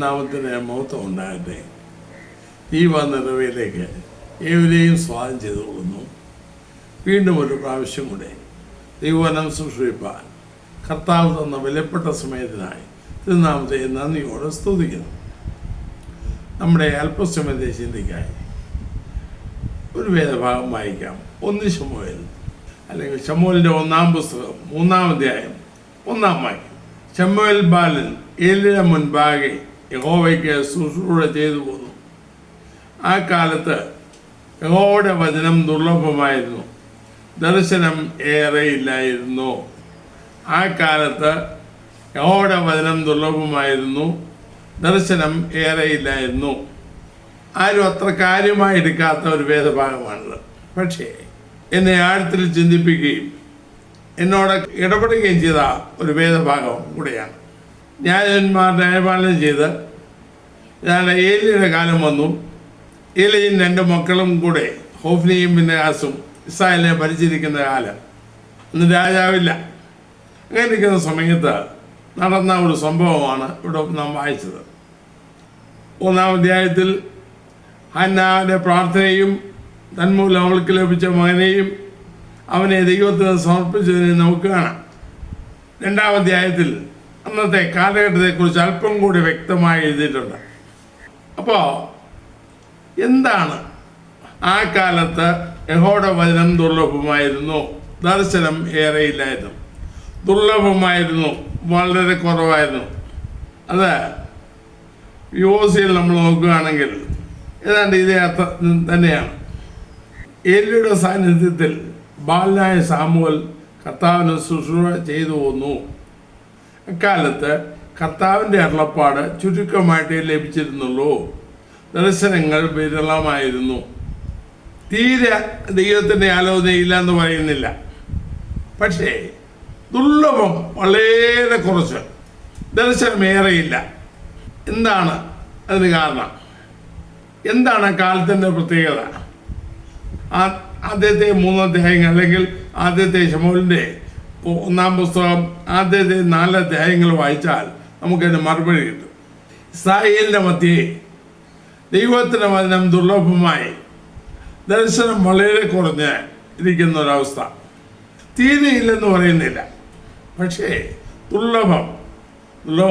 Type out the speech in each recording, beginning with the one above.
നാമത്തിന് മഹത്വം ഉണ്ടാകട്ടെ. ഈ നിറവിലേക്ക് ഏവരെയും സ്വാഗതം ചെയ്തുകൊള്ളുന്നു. വീണ്ടും ഒരു പ്രാവശ്യം കൂടെ ദൈവവചനം ശുശ്രൂഷിപ്പാൻ കർത്താവ് തന്ന വിലപ്പെട്ട സമയത്തിനായി തിരുനാമത്തെ നന്ദിയോടെ സ്തുതിക്കുന്നു. നമ്മുടെ അല്പസമയത്തെ ചിന്തിക്കായി ഒരു വേദഭാഗം വായിക്കാം. 1 ശമൂവേൽ അല്ലെങ്കിൽ ശമൂവേലിൻ്റെ 1-ാം പുസ്തകം 3-ാം അധ്യായം 1-ാം വാക്യം. ശമൂവേൽ ബാലൻ ഏലിയുടെ മുൻപാകെ യഹോവയ്ക്ക് ശുശ്രൂഷ ചെയ്തു പോന്നു. ആ കാലത്ത് യഹോവയുടെ വചനം ദുർലഭമായിരുന്നു, ദർശനം ഏറെയില്ലായിരുന്നു. ആ കാലത്ത് യഹോവയുടെ വചനം ദുർലഭമായിരുന്നു, ദർശനം ഏറെയില്ലായിരുന്നു. ആരും അത്ര കാര്യമായി എടുക്കാത്ത ഒരു വേദഭാഗമാണിത്. പക്ഷേ എന്നെ ആഴത്തിൽ ചിന്തിപ്പിക്കുകയും എന്നോട് ഇടപെടുകയും ചെയ്ത ഒരു വേദഭാഗം കൂടെയാണ്. ന്യായന്മാർ ന്യായപാലനം ചെയ്ത് ഏലിയുടെ കാലം വന്നു. ഏലിയും 2 മക്കളും കൂടെ ഹോഫ്നിയും ഫിനെഹാസും ഇസ്രായേലിനെ ഭരിച്ചിരിക്കുന്ന കാലം. അന്ന് രാജാവില്ല. അങ്ങനെ ഇരിക്കുന്ന സമയത്ത് നടന്ന ഒരു സംഭവമാണ് ഇവിടെ നാം വായിച്ചത്. 1-ാം അധ്യായത്തിൽ ഹന്നാന്റെ പ്രാർത്ഥനയും തന്മൂലം അവൾക്ക് ലഭിച്ച മകനെയും അവനെ ദൈവത്തിന് സമർപ്പിച്ചതിനെ നമുക്ക് കാണാം. 2-ാം അധ്യായത്തിൽ അന്നത്തെ കാലഘട്ടത്തെക്കുറിച്ച് അല്പം കൂടി വ്യക്തമായി എഴുതിയിട്ടുണ്ട്. അപ്പോൾ എന്താണ് ആ കാലത്ത് യഹോവയുടെ വചനം ദുർലഭമായിരുന്നു, ദർശനം ഏറെയില്ലായിരുന്നു. ദുർലഭമായിരുന്നു, വളരെ കുറവായിരുന്നു. അത് യോസിയിൽ നമ്മൾ നോക്കുകയാണെങ്കിൽ ഏതാണ്ട് ഇതേ അർത്ഥം തന്നെയാണ്. ഏലിയുടെ സാന്നിധ്യത്തിൽ ബാലനായ സാമുവേൽ കർത്താവിന് ശുശ്രൂഷ ചെയ്തു പോന്നു. അക്കാലത്ത് കർത്താവിൻ്റെ അരുളപ്പാട് ചുരുക്കമായിട്ടേ ലഭിച്ചിരുന്നുള്ളൂ. ദർശനങ്ങൾ വിരളമായിരുന്നു. തീരെ ദൈവത്തിൻ്റെ ആലോചനയില്ല എന്ന് പറയുന്നില്ല. പക്ഷേ ദുർലഭം വളരെ കുറച്ച്, ദർശനമേറെയില്ല. എന്താണ് അതിന് കാരണം? എന്താണ് കാലത്തിൻ്റെ പ്രത്യേകത? ആദ്യത്തെ 3 അധ്യായങ്ങൾ അല്ലെങ്കിൽ ആദ്യത്തെ ശമൂവേലിൻ്റെ 1-ാം പുസ്തകം ആദ്യത്തെ 4 അധ്യായങ്ങൾ വായിച്ചാൽ നമുക്കതിന് മറുപടി കിട്ടും. ഇസ്രായേലിൻ്റെ മധ്യേ ദൈവത്തിൻ്റെ വചനം ദുർലഭമായി, ദർശനം വളരെ കുറഞ്ഞ് ഇരിക്കുന്ന ഒരവസ്ഥ. തീരെയില്ലെന്ന് പറയുന്നില്ല, പക്ഷേ ദുർലഭം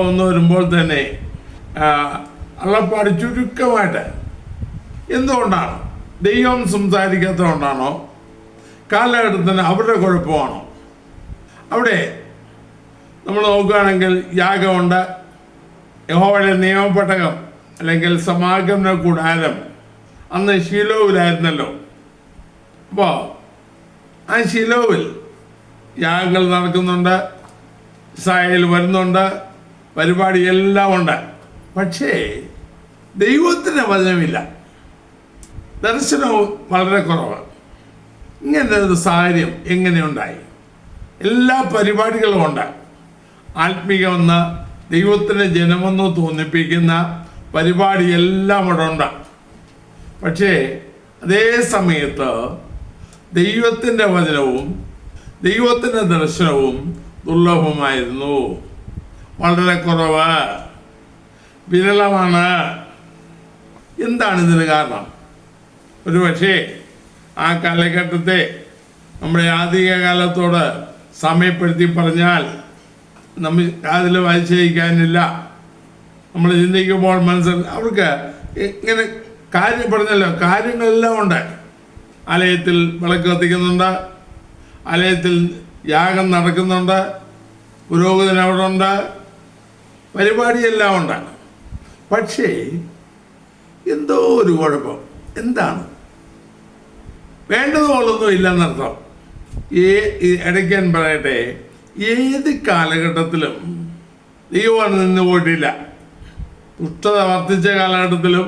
എന്ന് വരുമ്പോൾ തന്നെ അള്ളപ്പാട് ചുരുക്കമായിട്ട്. എന്തുകൊണ്ടാണ്? ദൈവം സംസാരിക്കാത്തതുകൊണ്ടാണോ? കാലഘട്ടത്തിന് അവരുടെ കുഴപ്പമാണോ? അവിടെ നമ്മൾ നോക്കുകയാണെങ്കിൽ യാഗമുണ്ട്, യഹോവയുടെ നിയമപെട്ടകം അല്ലെങ്കിൽ സമാഗമന കൂടാരം അന്ന് ശീലോവിലായിരുന്നല്ലോ. അപ്പോൾ ആ ശീലോവിൽ യാഗങ്ങൾ നടക്കുന്നുണ്ട്, ഇസ്രായേൽ വരുന്നുണ്ട്, പരിപാടിയെല്ലാം ഉണ്ട്. പക്ഷേ ദൈവത്തിൻ്റെ വചനമില്ല, ദർശനവും വളരെ കുറവ്. ഇങ്ങനെ ഒരു സാഹചര്യം എങ്ങനെയുണ്ടായി? എല്ലാ പരിപാടികളും ഉണ്ട്. ആത്മീയമെന്ന് ദൈവത്തിൻ്റെ ജനമെന്ന് തോന്നിപ്പിക്കുന്ന പരിപാടിയെല്ലാം അവിടെ ഉണ്ട്. പക്ഷേ അതേ സമയത്ത് ദൈവത്തിൻ്റെ വചനവും ദൈവത്തിൻ്റെ ദർശനവും ദുർലഭമായിരുന്നു, വളരെ കുറവ്, വിരളമാണ്. എന്താണ് ഇതിന് കാരണം? ഒരു പക്ഷേ ആ കാലഘട്ടത്തെ നമ്മുടെ ആധുനിക കാലത്തോട് സമയപ്പെടുത്തി പറഞ്ഞാൽ നമ്മൾ അതിൽ വായിച്ചിരിക്കാനില്ല. നമ്മൾ ചിന്തിക്കുമ്പോൾ അവർക്ക് ഇങ്ങനെ കാര്യം പറഞ്ഞല്ലോ, കാര്യങ്ങളെല്ലാം ഉണ്ട്. ആലയത്തിൽ വിളക്ക് കത്തിക്കുന്നുണ്ട്, ആലയത്തിൽ യാഗം നടക്കുന്നുണ്ട്, പുരോഹിതൻ അവിടെ ഉണ്ട്, പരിപാടിയെല്ലാം ഉണ്ട്. പക്ഷേ എന്തോ ഒരു കുഴപ്പം. എന്താണ്? വേണ്ടതുപോലൊന്നും ഇല്ലെന്നർത്ഥം. ഇടയ്ക്ക് ഞാൻ പറയട്ടെ, ഏത് കാലഘട്ടത്തിലും ദൈവം നിന്ന് പോയിട്ടില്ല. ദുഷ്ടത വർദ്ധിച്ച കാലഘട്ടത്തിലും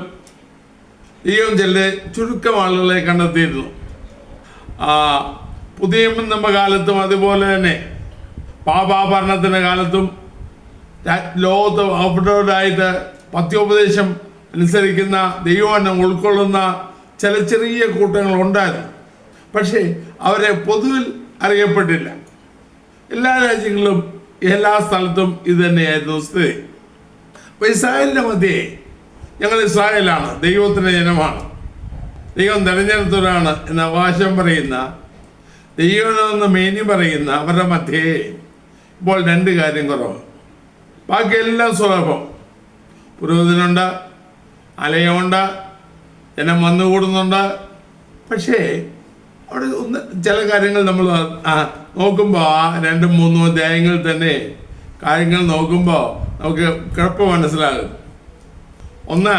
ദൈവം ചില ചുരുക്കം ആളുകളെ കണ്ടെത്തിയിരുന്നു. പുതിയ നിയമ കാലത്തും അതുപോലെ തന്നെ പാപാഭരണത്തിൻ്റെ കാലത്തും ലോകത്ത് അവരോടായിട്ട് പത്യോപദേശം അനുസരിക്കുന്ന ദൈവവചനം ഉൾക്കൊള്ളുന്ന ചില ചെറിയ കൂട്ടങ്ങൾ ഉണ്ടായിരുന്നു. പക്ഷേ അവരെ പൊതുവിൽ അറിയപ്പെട്ടില്ല. എല്ലാ രാജ്യങ്ങളിലും എല്ലാ സ്ഥലത്തും ഇത് തന്നെയായിരുന്നു സ്ഥിതി. അപ്പം ഇസ്രായേലിൻ്റെ മധ്യേ ഞങ്ങൾ ഇസ്രായേലാണ്, ദൈവത്തിൻ്റെ ജനമാണ്, ദൈവം തിരഞ്ഞെടുത്തവരാണ് എന്ന അവകാശം പറയുന്ന, ദൈവമെന്ന് മേനി പറയുന്ന അവരുടെ മധ്യേ ഇപ്പോൾ രണ്ട് കാര്യം കുറവ്. ബാക്കിയെല്ലാം സുലഭം. പുരോഹിതനുണ്ട്, ആലയമുണ്ട്, ജനം വന്നുകൂടുന്നുണ്ട്. പക്ഷേ അവിടെ ചില കാര്യങ്ങൾ നമ്മൾ നോക്കുമ്പോൾ ആ 2-3 അധ്യായങ്ങളിൽ തന്നെ കാര്യങ്ങൾ നോക്കുമ്പോൾ നമുക്ക് കുഴപ്പം മനസ്സിലാകും. ഒന്ന്,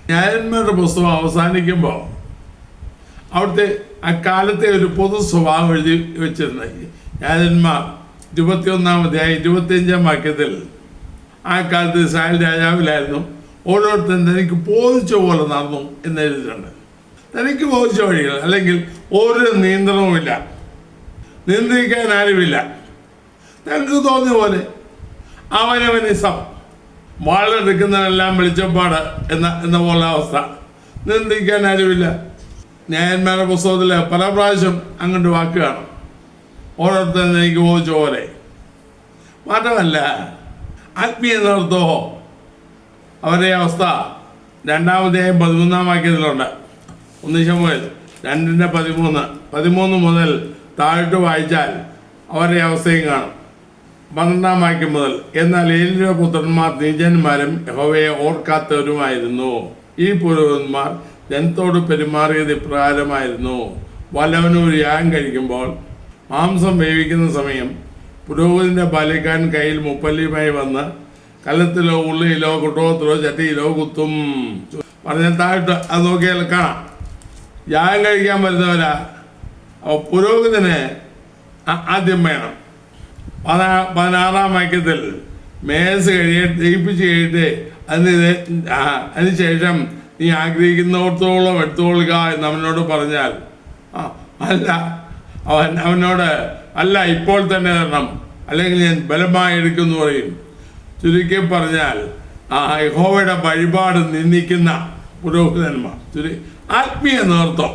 ന്യായന്മാരുടെ പുസ്തകം അവസാനിക്കുമ്പോൾ അവിടുത്തെ അക്കാലത്തെ ഒരു പൊതു സ്വഭാവം എഴുതി വെച്ചിരുന്നത്. ന്യായന്മാർ 21-ാം അധ്യായം 25-ാം വാക്യത്തിൽ ആ കാലത്ത് ഇസ്രായേൽ രാജാവിലായിരുന്നു, ഓരോരുത്തരും തനിക്ക് ബോധിച്ച പോലെ നടന്നു എന്ന് എഴുതിയിട്ടുണ്ട്. തനിക്ക് ബോധിച്ച വഴികൾ, അല്ലെങ്കിൽ ഒരു നിയന്ത്രണവുമില്ല, നിയന്ത്രിക്കാൻ ആരുമില്ല, തനിക്ക് തോന്നിയ പോലെ അവനവനിസം, വാളെടുക്കുന്നതെല്ലാം വെളിച്ചപ്പാട് എന്ന പോലെ അവസ്ഥ. നിയന്ത്രിക്കാൻ ആരുമില്ല. ന്യായന്മാരുടെ പുസ്തകത്തിൽ പല പ്രാവശ്യം അങ്ങോട്ട് വാക്ക് കാണും, ഓരോരുത്തരും എനിക്ക് ബോധിച്ച പോലെ. മാത്രമല്ല ആത്മീയ നേതൃത്വമോ അവരുടെ അവസ്ഥ 2-ാം അധ്യായം 13-ാം വാക്യത്തിലുണ്ട്. 1 ശമൂവേൽ 2:13 മുതൽ താഴോട്ട് വായിച്ചാൽ അവരുടെ അവസ്ഥയും കാണും. 12-ാം വാക്യം മുതൽ, എന്നാൽ ഏലിയുടെ പുത്രന്മാർ നീചന്മാരും യഹോവയെ ഓർക്കാത്തവരുമായിരുന്നു. ഈ പുരോഹിതന്മാർ ജനത്തോട് പെരുമാറിയത് ഇപ്രകാരമായിരുന്നു. വല്ലവനൊരു യാഗം കഴിക്കുമ്പോൾ മാംസം വേവിക്കുന്ന സമയം പുരോഹിതന്റെ ബാല്യക്കാരൻ കയ്യിൽ മുപ്പല്ലിയുമായി വന്ന് കലത്തിലോ ഉള്ളിയിലോ കുട്ടകത്തിലോ ചട്ടിയിലോ കുത്തും. പറഞ്ഞാൽ താഴോട്ട് അത് നോക്കിയാൽ കാണാം. യാഗം കഴിക്കാൻ വരുന്നവരാ. പുരോഹിതന് ആദ്യം വേണം. 16-ാം വാക്യത്തിൽ മേസ് ദഹിപ്പിച്ച് കഴിഞ്ഞിട്ട് അതിനുശേഷം നീ ആഗ്രഹിക്കുന്നിടത്തോളം എടുത്തുകൊള്ളുക എന്ന് അവനോട് പറഞ്ഞാൽ, അല്ല അവനോട് അല്ല ഇപ്പോൾ തന്നെ തരണം, അല്ലെങ്കിൽ ഞാൻ ബലമായി എടുക്കുമെന്ന് പറയും. ചുരുക്കി പറഞ്ഞാൽ യഹോവയുടെ വഴിപാട് നിന്ദിക്കുന്ന പുരോഹിതന്മാർ, ആത്മീയ നേതൃത്വം,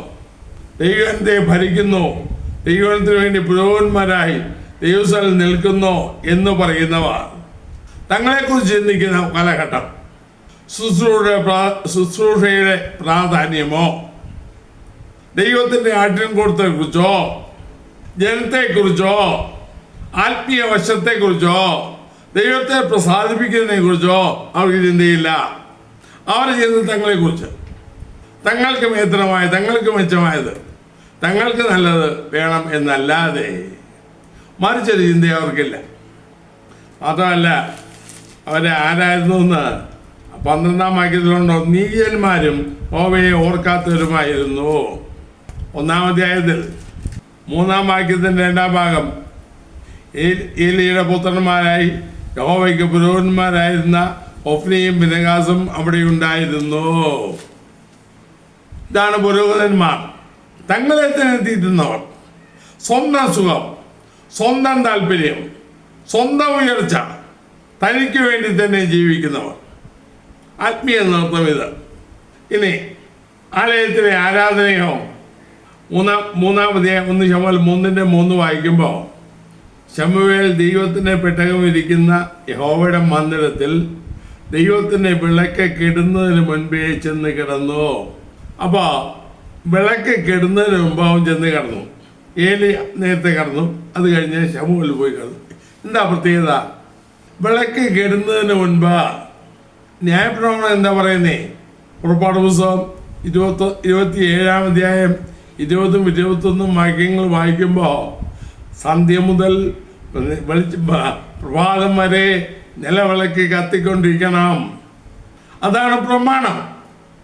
ദൈവത്തെ ഭരിക്കുന്നു, ദൈവത്തിന് വേണ്ടി പുരോഹിതന്മാരായി ദൈവസ്ഥലിൽ നിൽക്കുന്നു എന്ന് പറയുന്നവർ തങ്ങളെക്കുറിച്ച് ചിന്തിക്കുന്ന കാലഘട്ടം, ശുശ്രൂഷയുടെ പ്രാധാന്യമോ ദൈവത്തിൻ്റെ ആട്ടിൻകൂട്ടത്തെക്കുറിച്ചോ ജനത്തെക്കുറിച്ചോ ആത്മീയ വശത്തെക്കുറിച്ചോ ദൈവത്തെ പ്രസാദിപ്പിക്കുന്നതിനെ കുറിച്ചോ അവർക്ക് ചിന്തയില്ല. അവരുടെ ചിന്ത തങ്ങളെക്കുറിച്ച്, തങ്ങൾക്ക് മേത്രമായ, തങ്ങൾക്ക് മെച്ചമായത്, തങ്ങൾക്ക് നല്ലത് വേണം എന്നല്ലാതെ മറിച്ചൊരു ചിന്ത അവർക്കില്ല. മാത്രമല്ല അവരെ ആരായിരുന്നു എന്ന് 12-ാം വാക്യത്തിലുണ്ടോ, നീചന്മാരും യഹോവയെ ഓർക്കാത്തവരുമായിരുന്നു. 1-ാം അധ്യായത്തിൽ 3-ാം വാക്യത്തിൻ്റെ 2-ാം ഭാഗം, ഏലിയുടെ പുത്രന്മാരായി യഹോവയ്ക്ക് പുരോഹിതന്മാരായിരുന്ന ഒഫ്നിയും ഫിനെഹാസും അവിടെ ഉണ്ടായിരുന്നു. ഇതാണ് പുരോഹിതന്മാർ. തങ്ങളെ തന്നെ തീറ്റുന്നവർ, സ്വന്തം സുഖം, സ്വന്തം താല്പര്യം, സ്വന്തം ഉയർച്ച, തനിക്ക് വേണ്ടി തന്നെ ജീവിക്കുന്നവർ. ആത്മീയ നേതൃത്വം ഇത്. ഇനി ആലയത്തിലെ ആരാധനയോ 3-ാം അധ്യായം 1 ശമൂവേൽ 3:3 വായിക്കുമ്പോൾ, ശമൂവേൽ ദൈവത്തിൻ്റെ പെട്ടകം ഇരിക്കുന്ന യഹോവയുടെ മന്ദിരത്തിൽ ദൈവത്തിൻ്റെ വിളക്ക് കെടുന്നതിന് മുൻപേ ചെന്ന് കിടന്നു. അപ്പോൾ വിളക്ക് കെടുന്നതിന് മുമ്പ് അവൻ ചെന്ന് കിടന്നു. ഏലി നേരത്തെ കിടന്നു, അത് കഴിഞ്ഞ് ശമൂവേൽ പോയി കിടന്നു. എന്താ പ്രത്യേകത? വിളക്ക് കെടുന്നതിന് മുൻപ്. ന്യായപ്രമാണം എന്താ പറയുന്നേ? പുറപ്പാട് പുസ്തകം 27-ാം അധ്യായം 20-21 വാക്യങ്ങൾ വായിക്കുമ്പോൾ, സന്ധ്യ മുതൽ പ്രഭാതം വരെ നിലവിളക്ക് കത്തിക്കൊണ്ടിരിക്കണം. അതാണ് പ്രമാണം.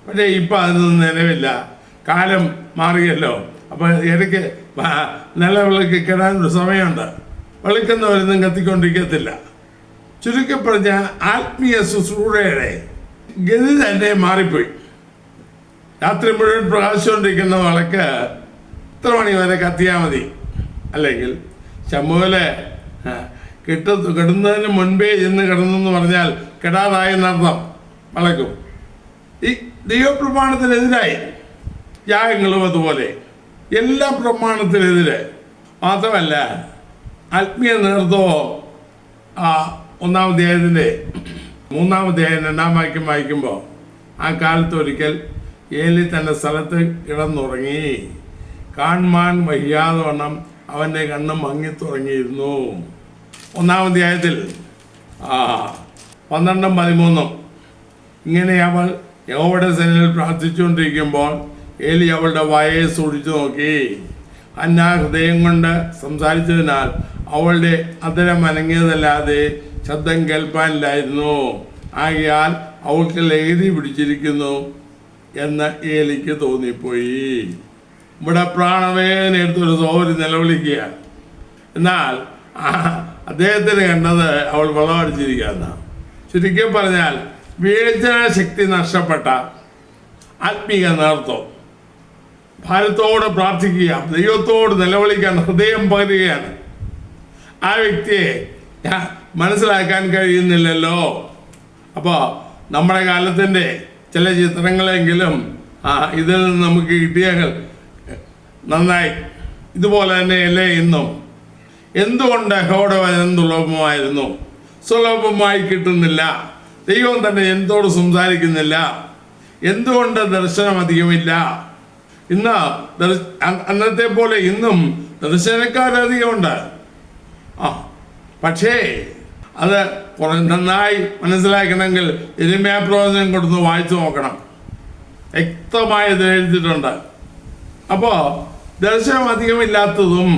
പക്ഷേ ഇപ്പം അതൊന്നും നിലവില്ല. കാലം മാറിയല്ലോ. അപ്പോൾ ഇടയ്ക്ക് നിലവിളക്ക് കിടാനൊരു സമയമുണ്ട്. വെളുക്കുന്നവരൊന്നും കത്തിക്കൊണ്ടിരിക്കത്തില്ല. ചുരുക്കി പറഞ്ഞ ആത്മീയ ശുശ്രൂഷയുടെ ഗതി തന്നെ മാറിപ്പോയി. രാത്രി മുഴുവൻ പ്രകാശിച്ചുകൊണ്ടിരിക്കുന്ന വിളക്ക് ഇത്ര മണി വരെ കത്തിയാൽ മതി. അല്ലെങ്കിൽ ശമൂവേല് കെടുന്നതിന് മുൻപേ ചെന്ന് കിടന്നെന്ന് പറഞ്ഞാൽ കെടാതായെന്നർത്ഥം. വിളക്കും ഈ ദൈവപ്രമാണത്തിനെതിരായി. യാഗങ്ങളും അതുപോലെ എല്ലാ പ്രമാണത്തിനെതിരെ. മാത്രമല്ല ആത്മീയ നേതൃത്വമോ 1-ാം അധ്യായത്തിൻ്റെ 3-ാമത്തെ 2-ാം വാക്യം വായിക്കുമ്പോൾ, ആ കാലത്ത് ഒരിക്കൽ ഏലി തൻ്റെ സ്ഥലത്ത് കിടന്നുറങ്ങി. കാണുവാൻ വയ്യാതെ വണ്ണം അവൻ്റെ കണ്ണ് മങ്ങി തുടങ്ങിയിരുന്നു. 1-ാം അധ്യായത്തിൽ 12-13 ഇങ്ങനെ അവൾ യഹോവയുടെ സന്നിധിയിൽ പ്രാർത്ഥിച്ചുകൊണ്ടിരിക്കുമ്പോൾ ഏലി അവളുടെ വായെ സൂക്ഷിച്ചു നോക്കി. ഹന്ന ഹൃദയം കൊണ്ട് സംസാരിച്ചതിനാൽ അവളുടെ അധരം അനങ്ങിയതല്ലാതെ ശബ്ദം കേൾപ്പാനില്ലായിരുന്നു. ആകയാൽ അവൾക്ക് ലഹരി പിടിച്ചിരിക്കുന്നു എന്ന് ഏലിക്ക് തോന്നിപ്പോയി. ഇവിടെ പ്രാണവേദന എടുത്തൊരു സഹോദരി നിലവിളിക്കുകയാണ്. എന്നാൽ അദ്ദേഹത്തിന് കണ്ടത് അവൾ വെള്ളമടിച്ചിരിക്കുകയെന്ന. ചുരുക്കി പറഞ്ഞാൽ വിവേചന ശക്തി നഷ്ടപ്പെട്ട ആത്മീയ നേതൃത്വം, ഭാരത്തോട് പ്രാർത്ഥിക്കുക, ദൈവത്തോട് നിലവിളിക്കാൻ ഹൃദയം പകരുകയാണ്. ആ വ്യക്തിയെ മനസ്സിലാക്കാൻ കഴിയുന്നില്ലല്ലോ. അപ്പോൾ നമ്മുടെ കാലത്തിൻ്റെ ചില ചിത്രങ്ങളെങ്കിലും ഇതിൽ നിന്ന് നമുക്ക് കിട്ടിയാൽ നന്നായി. ഇതുപോലെ തന്നെയല്ലേ ഇന്നും? എന്തുകൊണ്ട് യഹോവയുടെ വചനം ദുർലഭമായിരുന്നു? സുലഭമായി കിട്ടുന്നില്ല. ദൈവം തന്നെ എന്തുകൊണ്ട് സംസാരിക്കുന്നില്ല? എന്തുകൊണ്ട് ദർശനം അധികമില്ല? ഇന്ന് അന്നത്തെ പോലെ ഇന്നും ദർശനക്കാരധികമുണ്ട്. പക്ഷേ അത് നന്നായി മനസ്സിലാക്കണമെങ്കിൽ യിരെമ്യാ പ്രവചനം കൊടുത്ത് വായിച്ചു നോക്കണം. വ്യക്തമായി ഇത് എഴുതിയിട്ടുണ്ട്. അപ്പോൾ ദർശനം അധികമില്ലാത്തതും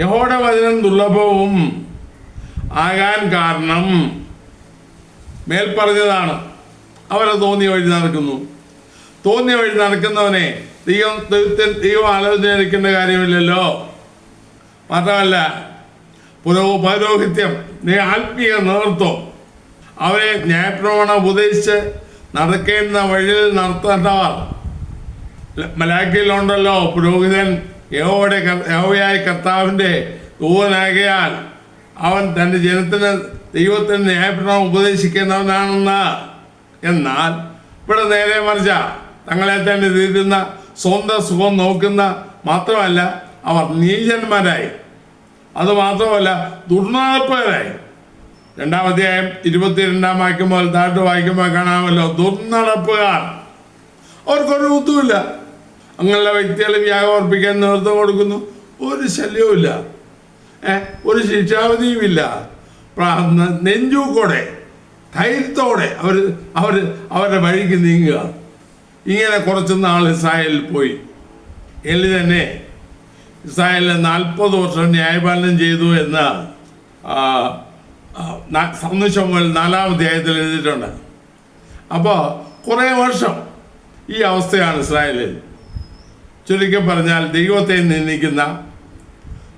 യഹോവയുടെ വചനം ദുർലഭവും ആകാൻ കാരണം മേൽപ്പറഞ്ഞതാണ്. അവരെ തോന്നിയ വഴി നടക്കുന്നു. തോന്നിയ വഴി നടക്കുന്നവനെ ദൈവം ആലോചിക്കേണ്ട കാര്യമില്ലല്ലോ. മാത്രമല്ല പൗരോഹിത്യം, ആത്മീയ നേതൃത്വം അവരെ ന്യായപ്രമാണം ഉപദേശിച്ച് നടക്കേണ്ട വഴിയിൽ നടത്തേണ്ടവർ. മലാഖിയിലുണ്ടല്ലോ, പുരോഹിതൻ യഹോവയായ കർത്താവിൻ്റെ ദൂതനാകയാൽ അവൻ തൻ്റെ ജനത്തിന് ദൈവത്തിന് ന്യായപ്രമാണം ഉപദേശിക്കുന്നവനാണെന്ന്. എന്നാൽ ഇവിടെ നേരെ മറിച്ച തങ്ങളെ തന്നെ തീരുന്ന സ്വന്തം സുഖം നോക്കുന്ന മാത്രമല്ല, അവർ നീചന്മാരായി. അതുമാത്രമല്ല, ദുർനടപ്പുകാരായി. 2-ാം അധ്യായം 22-ാം വാക്യം മുതൽ താഴോട്ട് വായിക്കുമ്പോൾ കാണാമല്ലോ, ദുർനടപ്പുകാർ. അവർക്കൊരു ബുദ്ധിമില്ല. അങ്ങനെയുള്ള വ്യക്തികളും യാഗം അർപ്പിക്കാൻ നേതൃത്വം കൊടുക്കുന്നു. ഒരു ശല്യവുമില്ല, ഒരു ശിക്ഷാവിധിയുമില്ല. നെഞ്ചൂക്കോടെ ധൈര്യത്തോടെ അവരുടെ വഴിക്ക് നീങ്ങുക. ഇങ്ങനെ കുറച്ച് നാൾ ഇസ്രായേലിൽ പോയി. എലി തന്നെ ഇസ്രായേലിനെ 40 വർഷം ന്യായപാലനം ചെയ്തു എന്ന് ശമൂവേൽ 4-ാം അധ്യായത്തിൽ എഴുതിയിട്ടുണ്ട്. അപ്പോൾ കുറേ വർഷം ഈ അവസ്ഥയാണ് ഇസ്രായേലിൽ. ചുരുക്കി പറഞ്ഞാൽ ദൈവത്തെ നിന്ദിക്കുന്ന,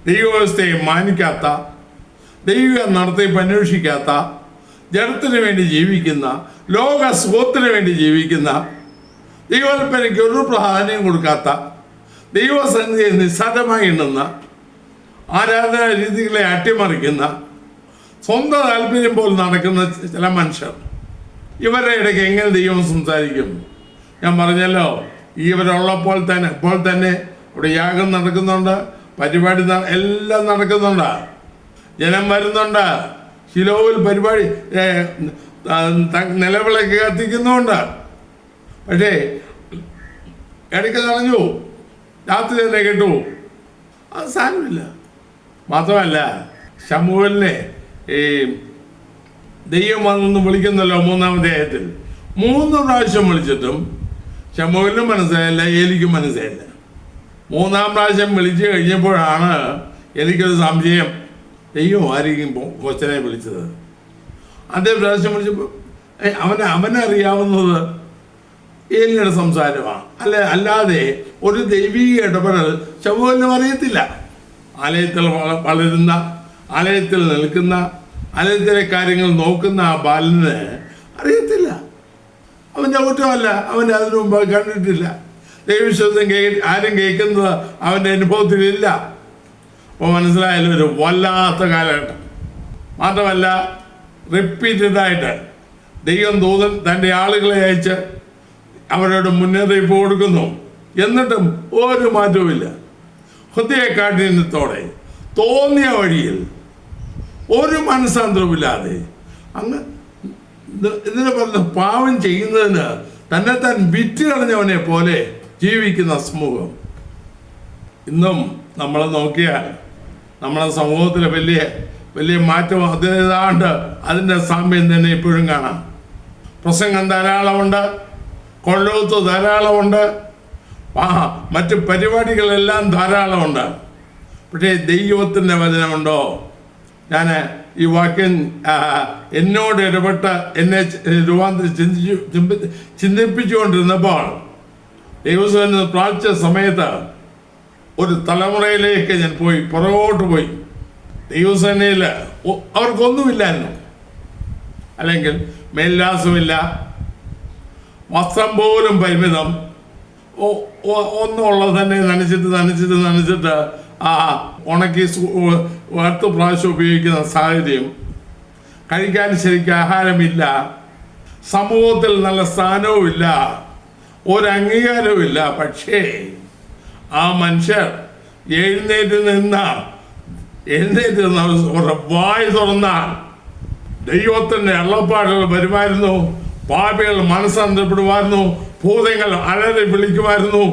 ദൈവവ്യവസ്ഥയെ മാനിക്കാത്ത, ദൈവിക നടത്തിപ്പ് അന്വേഷിക്കാത്ത, ജഡത്തിന് വേണ്ടി ജീവിക്കുന്ന, ലോക സുഖത്തിന് വേണ്ടി ജീവിക്കുന്ന, ദൈവകൽപ്പനയ്ക്ക് ഒരു പ്രാധാന്യം കൊടുക്കാത്ത, ദൈവസന്നിധിയെ നിസ്സാരമായി എണ്ണുന്ന, ആരാധനാ രീതികളെ അട്ടിമറിക്കുന്ന, സ്വന്തം താല്പര്യം പോലും നടക്കുന്ന ചില മനുഷ്യർ. ഇവരുടെ ഇടയ്ക്ക് എങ്ങനെ ദൈവം സംസാരിക്കും? ഞാൻ പറഞ്ഞല്ലോ, ഇവരുള്ളപ്പോൾ തന്നെ ഇപ്പോൾ തന്നെ ഇവിടെ യാഗം നടക്കുന്നുണ്ട്, പരിപാടി എല്ലാം നടക്കുന്നുണ്ട്, ജനം വരുന്നുണ്ട്, ശിലോവിൽ പരിപാടി നിലവിളക്ക് കത്തിക്കുന്നുണ്ട്. പക്ഷേ ഇടയ്ക്ക് കളഞ്ഞു, രാത്രി തന്നെ കേട്ടു, അത് സാരമില്ല. മാത്രമല്ല, ശമൂവേലിനെ ദൈവം വന്നൊന്ന് വിളിക്കുന്നല്ലോ 3-ാം അധ്യായത്തിൽ. 3 പ്രാവശ്യം വിളിച്ചിട്ടും ശമൂവേലിനും മനസ്സിലായില്ല, ഏലിക്കും മനസ്സിലായില്ല. 3-ാം പ്രാവശ്യം വിളിച്ചു കഴിഞ്ഞപ്പോഴാണ് എനിക്കൊരു സംശയം, ദൈവം ആരെയും കൊച്ചനെ വിളിച്ചത്. അതേ പ്രാവശ്യം വിളിച്ചപ്പോൾ അവനറിയാവുന്നത് ഏലിയുടെ സംസാരമാണ്. അല്ലാതെ ഒരു ദൈവിക ഇടപെടൽ ശമൂവേലിനും അറിയത്തില്ല. ആലയത്തിൽ വളരുന്ന, ആലയത്തിൽ നിൽക്കുന്ന, ആലയത്തിലെ കാര്യങ്ങൾ നോക്കുന്ന ആ ബാലന് അറിയത്തില്ല. അവൻ്റെ കുറ്റമല്ല, അവൻ്റെ അതിനു മുമ്പ് കണ്ടിട്ടില്ല. ദൈവവിശ്വാസം ആരും കേൾക്കുന്നത് അവൻ്റെ അനുഭവത്തിലില്ല. അപ്പോൾ മനസ്സിലായാലും ഒരു വല്ലാത്ത കാലഘട്ടം. മാത്രമല്ല, റിപ്പീറ്റഡായിട്ട് ദൈവം ദൂതൻ തൻ്റെ ആളുകളെ അയച്ച് അവരോട് മുന്നറിയിപ്പ് കൊടുക്കുന്നു. എന്നിട്ടും ഒരു മാറ്റവുമില്ല. ഹൃദയകാഠിന്യത്തോടെ തോന്നിയ വഴിയിൽ ഒരു മനസ്സാന്തരവുമില്ലാതെ അങ്ങ് ഇതിനെ പറഞ്ഞ പാവം ചെയ്യുന്നതിന് തന്നെ താൻ വിറ്റ് കളഞ്ഞവനെ പോലെ ജീവിക്കുന്ന സമൂഹം. ഇന്നും നമ്മൾ നോക്കിയാൽ നമ്മുടെ സമൂഹത്തിൽ വലിയ വലിയ മാറ്റം അതിനേതാണ്ട് അതിൻ്റെ സാമ്യം തന്നെ ഇപ്പോഴും കാണാം. പ്രസംഗം ധാരാളമുണ്ട്, കൊള്ളൂത്ത് ധാരാളമുണ്ട്, മറ്റ് പരിപാടികളെല്ലാം ധാരാളമുണ്ട്. പക്ഷേ ദൈവത്തിൻ്റെ വചനമുണ്ടോ? ഞാൻ ഈ വാക്യം എന്നോട് ഇടപെട്ട് എന്നെ ചിന്തിപ്പിച്ചുകൊണ്ടിരുന്നപ്പോൾ ദൈവസേന പ്രാർത്ഥിച്ച സമയത്ത് ഒരു തലമുറയിലേക്ക് ഞാൻ പുറകോട്ട് പോയി. ദൈവസേനയിൽ അവർക്കൊന്നുമില്ലായിരുന്നു, അല്ലെങ്കിൽ മേൽവിലാസമില്ല, വസ്ത്രം പോലും പരിമിതം, ഒന്നുള്ളത് തന്നെ നനച്ചിട്ട് ഉണക്കി അടുത്ത പ്രാവശ്യം ഉപയോഗിക്കുന്ന സാഹചര്യം, കഴിക്കാൻ ശരിക്കും ആഹാരമില്ല, സമൂഹത്തിൽ നല്ല സ്ഥാനവുമില്ല, ഒരു അംഗീകാരവുമില്ല. പക്ഷേ ആ മനുഷ്യർ എഴുന്നേറ്റ് നിന്ന് വായ് തുറന്നാൽ ദൈവത്തിൻ്റെ അള്ളപ്പാടുകൾ വരുമായിരുന്നു, പാപികൾ മനസ്സന്തരപ്പെടുമായിരുന്നു, ഭൂതങ്ങൾ അലറി വിളിക്കുമായിരുന്നു,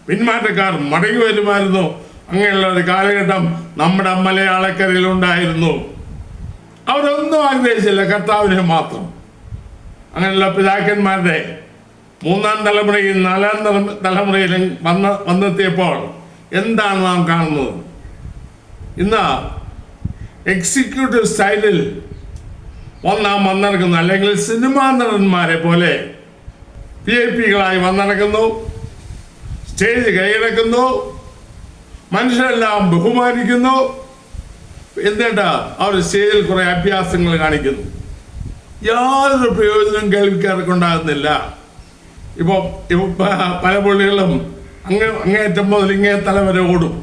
പിന്മാറ്റക്കാർ മടങ്ങി വരുമായിരുന്നു. അങ്ങനെയുള്ള ഒരു കാലഘട്ടം നമ്മുടെ മലയാളക്കരയിലുണ്ടായിരുന്നു. അവരൊന്നും ആഗ്രഹിച്ചില്ല, കർത്താവിനെ മാത്രം. അങ്ങനെയുള്ള പിതാക്കന്മാരുടെ മൂന്നാം തലമുറയിൽ നാലാം തലമുറയിലും വന്നെത്തിയപ്പോൾ എന്താണ് നാം കാണുന്നത്? ഇന്ന് എക്സിക്യൂട്ടീവ് സ്റ്റൈലിൽ വന്നിറക്കുന്നു, അല്ലെങ്കിൽ സിനിമാ നടന്മാരെ പോലെ VIP-കളായി വന്നിറക്കുന്നു, സ്റ്റേജ് കൈയടക്കുന്നു, മനുഷ്യരെല്ലാം ബഹുമാനിക്കുന്നു. എന്നിട്ട് അവർ സ്റ്റേജിൽ കുറെ അഭ്യാസങ്ങൾ കാണിക്കുന്നു. യാതൊരു പ്രയോജനം കേൾവിക്കാർക്ക് ഉണ്ടാകുന്നില്ല. ഇപ്പൊ പല പള്ളികളും അങ്ങേറ്റം മുതൽ ഇങ്ങേ തല വരെ ഓടും,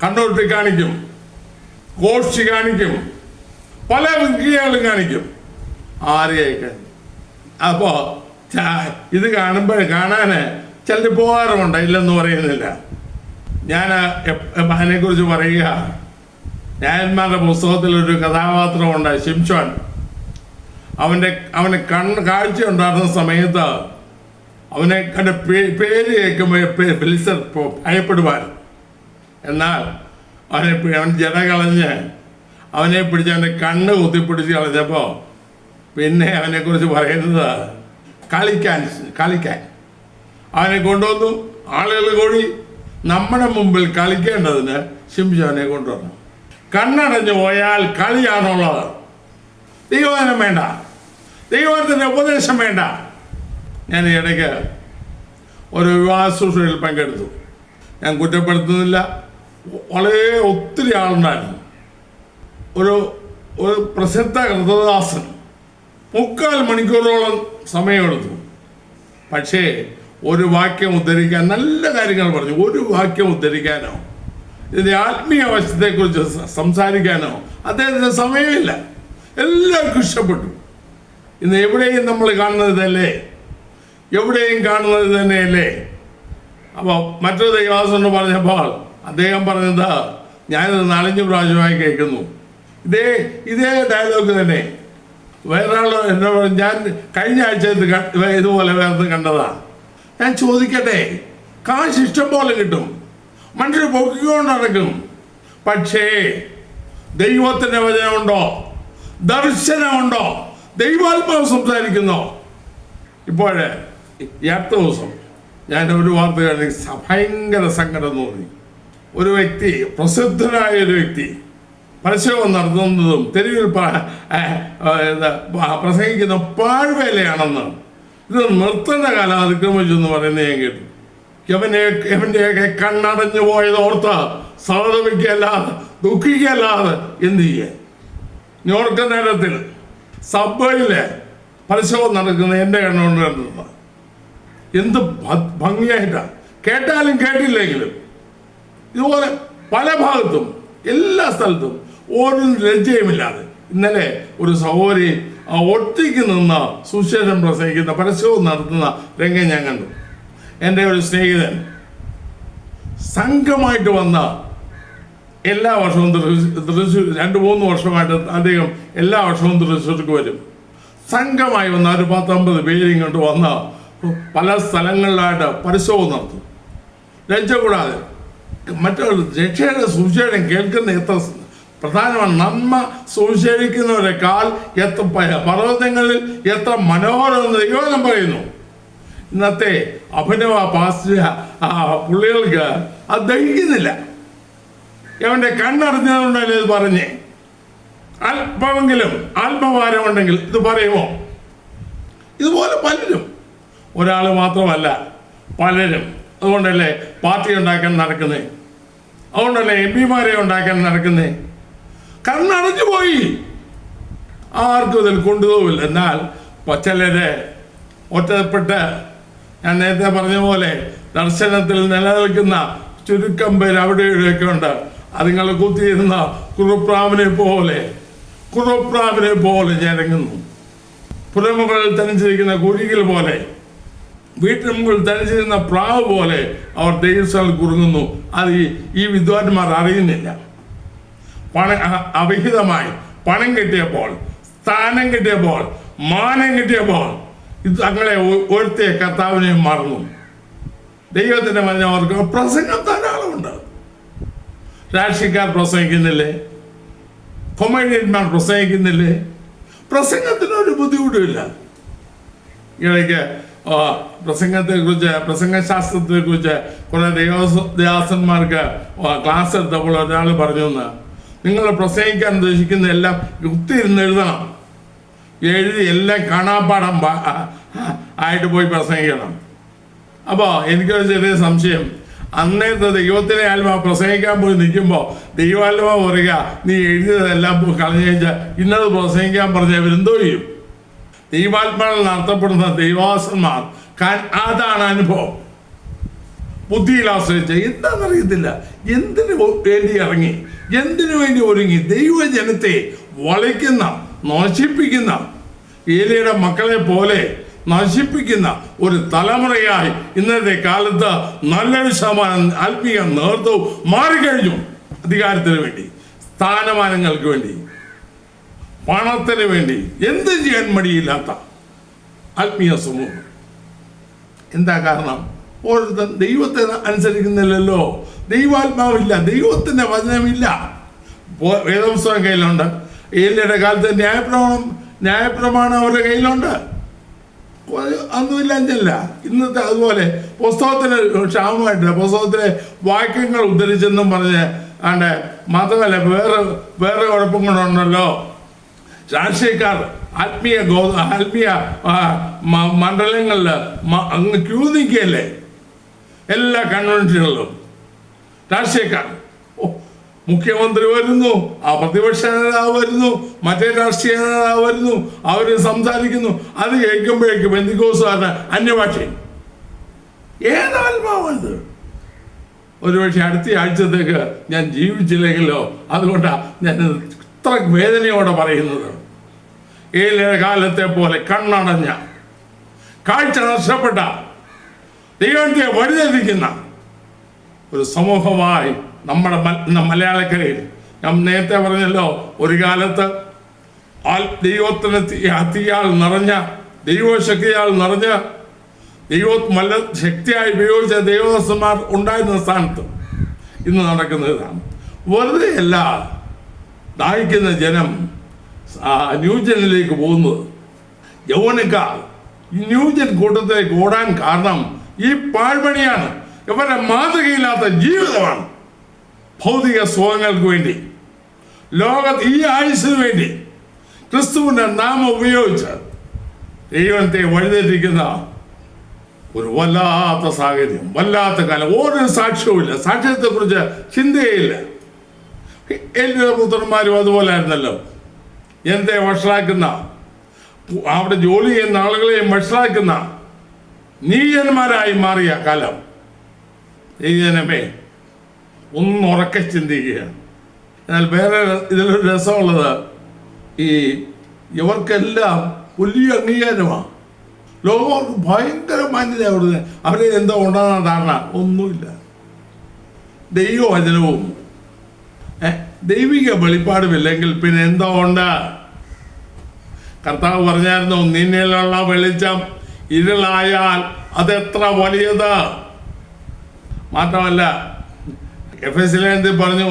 കണ്ണൂട്ടി കാണിക്കും, ഗോഷ്ഠി കാണിക്കും, പല വിക്രിയകളും കാണിക്കും. ആരെയൊക്കെ അപ്പോ ഇത് കാണാന് ചിലർ പോകാറുമുണ്ട്, ഇല്ലെന്ന് പറയുന്നില്ല. ഞാൻ അതിനെക്കുറിച്ച് പറയുക, ന്യായന്മാരുടെ പുസ്തകത്തിലൊരു കഥാപാത്രമുണ്ട്, ശിംശോൻ. അവന് കാഴ്ച ഉണ്ടായിരുന്ന സമയത്ത് അവനെ കണ്ട പേര് കേൾക്കുമ്പോൾ ഫിലിസ്തർ ഭയപ്പെടുവാൻ. എന്നാൽ അവൻ ജട കളഞ്ഞ് അവനെ പിടിച്ച് അവൻ്റെ കണ്ണ് കുത്തിപ്പിടിച്ച് കളഞ്ഞപ്പോൾ പിന്നെ അവനെക്കുറിച്ച് പറയുന്നത് കളിക്കാൻ അവനെ കൊണ്ടുവന്നു. ആളുകൾ കൂടി നമ്മുടെ മുമ്പിൽ കളിക്കേണ്ടതിന് ശിംശോനെ കൊണ്ടുവന്നു. കണ്ണടഞ്ഞു പോയാൽ കളിയാണുള്ളത്. ദൈവവചനം വേണ്ട, ദൈവത്തിൻ്റെ ഉപദേശം വേണ്ട. ഞാൻ ഈ ഇടയ്ക്ക് ഒരു വിവാഹ ശുശ്രൂഷയിൽ പങ്കെടുത്തു. ഞാൻ കുറ്റപ്പെടുത്തുന്നില്ല, വളരെ ഒത്തിരി ആളുണ്ടായിരുന്നു. ഒരു പ്രസിദ്ധ കൃതദാസൻ 3/4 മണിക്കൂറോളം സമയമെടുത്തു. പക്ഷേ ഒരു വാക്യം ഉദ്ധരിക്കാൻ, നല്ല കാര്യങ്ങൾ പറഞ്ഞു, ഒരു വാക്യം ഉദ്ധരിക്കാനോ ഇതിൻ്റെ ആത്മീയ വശത്തെക്കുറിച്ച് സംസാരിക്കാനോ അദ്ദേഹത്തിന് സമയമില്ല. എല്ലാവർക്കും ഇഷ്ടപ്പെട്ടു. ഇന്ന് എവിടെയും നമ്മൾ കാണുന്നത് ഇതല്ലേ, എവിടെയും കാണുന്നത് തന്നെയല്ലേ. അപ്പോൾ മറ്റൊരു ദൈവദാസനോട് പറഞ്ഞപ്പോൾ അദ്ദേഹം പറഞ്ഞത് ഞാനിത് 4-5 പ്രാവശ്യമായി കേൾക്കുന്നു, ഇതേ ഡയലോഗ് തന്നെ. വേറൊരാൾ എന്നോട് പറഞ്ഞു, ഞാൻ കഴിഞ്ഞ ആഴ്ച ഇതുപോലെ വേറെ കണ്ടതാ. ഞാൻ ചോദിക്കട്ടെ, കാശ് ഇഷ്ടം പോലെ കിട്ടും, മനുഷ്യർ പൊക്കിക്കൊണ്ട് നടക്കും, പക്ഷേ ദൈവത്തിൻ്റെ വചനമുണ്ടോ? ദർശനമുണ്ടോ? ദൈവാത്മാവ് സംസാരിക്കുന്നോ? ഇപ്പോൾ ഈ അടുത്ത ദിവസം ഞാൻ ഒരു വാർത്ത കഴിഞ്ഞ് ഭയങ്കര സങ്കടം തോന്നി. ഒരു വ്യക്തി, പ്രസിദ്ധനായ ഒരു വ്യക്തി പരസ്യം നടത്തുന്നതും തെരുവിൽ പ്രസംഗിക്കുന്ന പാഴ്വേലയാണെന്ന്, ഇത് നിർത്തേണ്ട കാലം അതിക്രമിച്ചു എന്ന് പറയുന്നത് ഞാൻ കേട്ടു. എവൻ്റെയൊക്കെ കണ്ണടഞ്ഞു പോയത് ഓർത്ത് സഹതപിക്കല്ലാതെ ദുഃഖിക്കല്ലാതെ എന്ത് ചെയ്യാൻ? ന്യൂയോർക്ക് നഗരത്തിൽ സബ്വേയിലെ പരസ്യം നടക്കുന്ന എൻ്റെ കണ്ണുകൊണ്ട് കണ്ടത് എന്ത് ഭംഗിയായിട്ടാണ്, കേട്ടാലും കേട്ടില്ലെങ്കിലും. ഇതുപോലെ പല ഭാഗത്തും എല്ലാ സ്ഥലത്തും ഒരു ലജ്ജയുമില്ലാതെ ഇന്നലെ ഒരു സഹോദരി ഒറ്റയ്ക്ക് നിന്ന് സുശേഷം പ്രസംഗിക്കുന്ന പരസ്യവും നടത്തുന്ന രംഗം ഞാൻ കണ്ടു. എൻ്റെ ഒരു സ്നേഹിതൻ സംഘമായിട്ട് വന്ന് എല്ലാ വർഷവും തൃശ്ശൂർ 2-3 വർഷമായിട്ട് അദ്ദേഹം എല്ലാ വർഷവും തൃശ്ശൂർക്ക് വരും. സംഘമായി വന്ന ഒരു 10-50 പേര് ഇങ്ങോട്ട് വന്ന പല സ്ഥലങ്ങളിലായിട്ട് പരിശോധന നടത്തും. ലജ്ജ കൂടാതെ മറ്റുള്ള രക്ഷയുടെ സുവിശേഷം കേൾക്കുന്ന എത്ര പ്രധാനമാണ്. നമ്മ സുവിശേഷിക്കുന്നവരെക്കാൾ എത്ര പർവ്വതങ്ങളിൽ എത്ര മനോഹരമെന്ന് ദൈവം പറയുന്നു. ഇന്നത്തെ അഭിനവ പാശ്ചാത്യ പുള്ളികൾക്ക് അത് ദഹിക്കുന്നില്ല. അവൻ്റെ കണ്ണറിഞ്ഞതുകൊണ്ടല്ലേ ഇത് പറഞ്ഞേ. അല്പമെങ്കിലും ആത്മഭാരമുണ്ടെങ്കിൽ ഇത് പറയുമോ? ഇതുപോലെ പലരും, ഒരാൾ മാത്രമല്ല പലരും. അതുകൊണ്ടല്ലേ പാർട്ടി ഉണ്ടാക്കാൻ നടക്കുന്നേ, അതുകൊണ്ടല്ലേ MP-മാരെ ഉണ്ടാക്കാൻ നടക്കുന്നേ. കണ്ണടഞ്ഞു പോയി, ആർക്കും ഇതിൽ കൊണ്ടുപോകില്ല. എന്നാൽ ചിലരെ ഒറ്റപ്പെട്ട്, ഞാൻ നേരത്തെ പറഞ്ഞ പോലെ ദർശനത്തിൽ നിലനിൽക്കുന്ന ചുരുക്കം പേര് അവിടെ ഇവിടെയൊക്കെ ഉണ്ട്. അതുങ്ങൾ കുത്തിയിരുന്ന കുറുപ്രാവിനെ പോലെ ഞരങ്ങുന്നു. പുരമുകളിൽ തനിച്ചിരിക്കുന്ന കുരുകിൽ പോലെ, വീട്ടിന് മുകളിൽ തനിച്ചിരുന്ന പ്രാവ് പോലെ അവർ ദൈവസ്ഥൽ കുറുങ്ങുന്നു. അത് ഈ വിദ്വാൻമാർ അറിയുന്നില്ല. അവിഹിതമായി പണം കിട്ടിയപ്പോൾ, സ്ഥാനം കിട്ടിയപ്പോൾ, മാനം കിട്ടിയപ്പോൾ ഇത് തങ്ങളെ ഉയർത്തിയ കർത്താവിനെ മറന്നു. ദൈവത്തിൻ്റെ പറഞ്ഞവർക്ക് പ്രസംഗം ധാരാളമുണ്ട്. രാഷ്ട്രീയക്കാർ പ്രസംഗിക്കുന്നില്ലേ? കൊമേഡിയന്മാർ പ്രസംഗിക്കുന്നില്ലേ? പ്രസംഗത്തിനൊരു ബുദ്ധിമുട്ടുമില്ല. ഇടയ്ക്ക് പ്രസംഗത്തെക്കുറിച്ച്, പ്രസംഗശാസ്ത്രത്തെക്കുറിച്ച് കുറേ ദേവദാസന്മാർക്ക് ക്ലാസ് എടുത്തപ്പോൾ ഒരാൾ പറഞ്ഞു എന്ന്, നിങ്ങൾ പ്രസംഗിക്കാൻ ഉദ്ദേശിക്കുന്ന എല്ലാം കുത്തിയിരുന്ന് എഴുതണം, എഴുതി എല്ലാം കാണാപ്പാടം ആയിട്ട് പോയി പ്രസംഗിക്കണം. അപ്പോൾ എനിക്കൊരു ചെറിയ സംശയം, അന്നേരത്തെ ദൈവത്തിലെ ആത്മാവ് പ്രസംഗിക്കാൻ പോയി നിൽക്കുമ്പോൾ ദൈവാത്മാവ് പറയുക, നീ എഴുതിയതെല്ലാം കളഞ്ഞു കഴിഞ്ഞാൽ ഇന്നത് പ്രസംഗിക്കാൻ പറഞ്ഞാൽ ഇവരെന്തോ ചെയ്യും? ദൈവാത്മാവിൽ നടത്തപ്പെടുന്ന ദൈവാസന്മാർ അതാണ് അനുഭവം. ബുദ്ധിയിൽ ആശ്രയിച്ച എന്താണെന്നറിയത്തില്ല, എന്തിനു വേണ്ടി ഇറങ്ങി, എന്തിനു വേണ്ടി ഒരുങ്ങി, ദൈവജനത്തെ വളയ്ക്കുന്ന, നശിപ്പിക്കുന്ന, ഏലിയുടെ മക്കളെ പോലെ നശിപ്പിക്കുന്ന ഒരു തലമുറയായി ഇന്നത്തെ കാലത്ത് നല്ലൊരു ശതമാനം ആത്മീയ നേതൃത്വവും മാറിക്കഴിഞ്ഞു. അധികാരത്തിന് വേണ്ടി, സ്ഥാനമാനങ്ങൾക്ക് വേണ്ടി, പണത്തിന് വേണ്ടി എന്ത് ചെയ്യാൻ മടിയില്ലാത്ത ആത്മീയ സമൂഹം. എന്താ കാരണം? ഓരോരുത്തർ ദൈവത്തെ അനുസരിക്കുന്നില്ലല്ലോ. ദൈവാത്മാവില്ല, ദൈവത്തിൻ്റെ വചനമില്ല. വേദപുസ്തകം കയ്യിലുണ്ട്. ഏലിയുടെ കാലത്ത് ന്യായപ്രമാണം അവരുടെ കയ്യിലുണ്ട്. ഒന്നുമില്ല എന്നല്ല. ഇന്നത്തെ അതുപോലെ പുസ്തകത്തിന് ക്ഷാമമായിട്ടില്ല. പുസ്തകത്തിലെ വാക്യങ്ങൾ ഉദ്ധരിച്ചെന്നും പറഞ്ഞ് മാത്രമല്ല വേറെ കുഴപ്പങ്ങളുണ്ടല്ലോ. രാഷ്ട്രീയക്കാർ ആത്മീയ മണ്ഡലങ്ങളിൽ അങ്ങ് ക്യൂ നിൽക്കുകയല്ലേ എല്ലാ കൺവെൻഷനുകളിലും. രാഷ്ട്രീയക്കാർ, മുഖ്യമന്ത്രി വരുന്നു, ആ പ്രതിപക്ഷ നേതാവ് വരുന്നു, മറ്റേ രാഷ്ട്രീയ നേതാവ് വരുന്നു, അവർ സംസാരിക്കുന്നു. അത് കേൾക്കുമ്പോഴേക്കും പെന്തിക്കോസുകാരന് അന്യഭാഷയും. ഏതാത്മാവത്? ഒരുപക്ഷെ അടുത്ത ആഴ്ചത്തേക്ക് ഞാൻ ജീവിച്ചില്ലെങ്കിലോ, അതുകൊണ്ടാണ് ഞാൻ ഇത്ര വേദനയോടെ പറയുന്നത്. ഏലിയ കാലത്തെ പോലെ കണ്ണടഞ്ഞ, കാഴ്ച നഷ്ടപ്പെട്ട, ദൈവത്തെ വഴിതെറ്റിക്കുന്ന ഒരു സമൂഹമായി നമ്മുടെ മലയാളക്കരയിൽ, ഞാൻ നേരത്തെ പറഞ്ഞല്ലോ, ഒരു കാലത്ത് ദൈവത്തിന് തീയാൽ നിറഞ്ഞ, ദൈവശക്തിയാൽ നിറഞ്ഞ, നല്ല ശക്തിയായി ഉപയോഗിച്ച ദൈവദാസന്മാർ ഉണ്ടായിരുന്ന സ്ഥാനത്ത് ഇന്ന് നടക്കുന്നത് ഇതാണ്. വെറുതെ അല്ല ദാഹിക്കുന്ന ജനം ന്യൂജനിലേക്ക് പോകുന്നത്. യൗവനക്കാർ ഈ ന്യൂജൻ കൂട്ടത്തിലേക്ക് ഓടാൻ കാരണം ഈ പാഴ്മണിയാണ്. ഇവരുടെ മാതൃകയില്ലാത്ത ജീവിതമാണ്. ഭൗതിക സുഖങ്ങൾക്ക് വേണ്ടി, ഈ ആയുസ്സിന് വേണ്ടി ക്രിസ്തുവിൻ്റെ നാമം ഉപയോഗിച്ച് ദൈവത്തെ വഴിതെറ്റിക്കുന്ന ഒരു വല്ലാത്ത സാഹചര്യം, വല്ലാത്ത കാലം. ഒരു സാക്ഷ്യവുമില്ല, സാക്ഷ്യത്തെക്കുറിച്ച് ചിന്തയില്ല. എല്ലാ പുത്രന്മാരും അതുപോലെ ആയിരുന്നല്ലോ. ജനത്തെ വഷളാക്കുന്ന, അവിടെ ജോലി ചെയ്യുന്ന ആളുകളെയും വഷളാക്കുന്ന നീചന്മാരായി മാറിയ കാലം. ഈ ജനമേ ഒന്നുറക്കെ ചിന്തിക്കുകയാണ്. എന്നാൽ വേറെ ഇതിലൊരു രസമുള്ളത്, ഇവർക്കെല്ലാം വലിയ അംഗീകാരമാണ്. ലോകർക്ക് ഭയങ്കര മാന്യത. അവിടുന്ന് അവരെ എന്തോ ഉണ്ടാകുന്ന ധാരണ ഒന്നുമില്ല. ദൈവവചനവും ദൈവിക വെളിപ്പാടുമില്ലെങ്കിൽ പിന്നെ എന്തോ ഉണ്ട്? കർത്താവ് പറഞ്ഞായിരുന്നു, നിന്നിലുള്ള വെളിച്ചം ഇരുളായാൽ അതെത്ര വലിയത്. മാത്രമല്ല എഫെസ്യർ പറഞ്ഞു,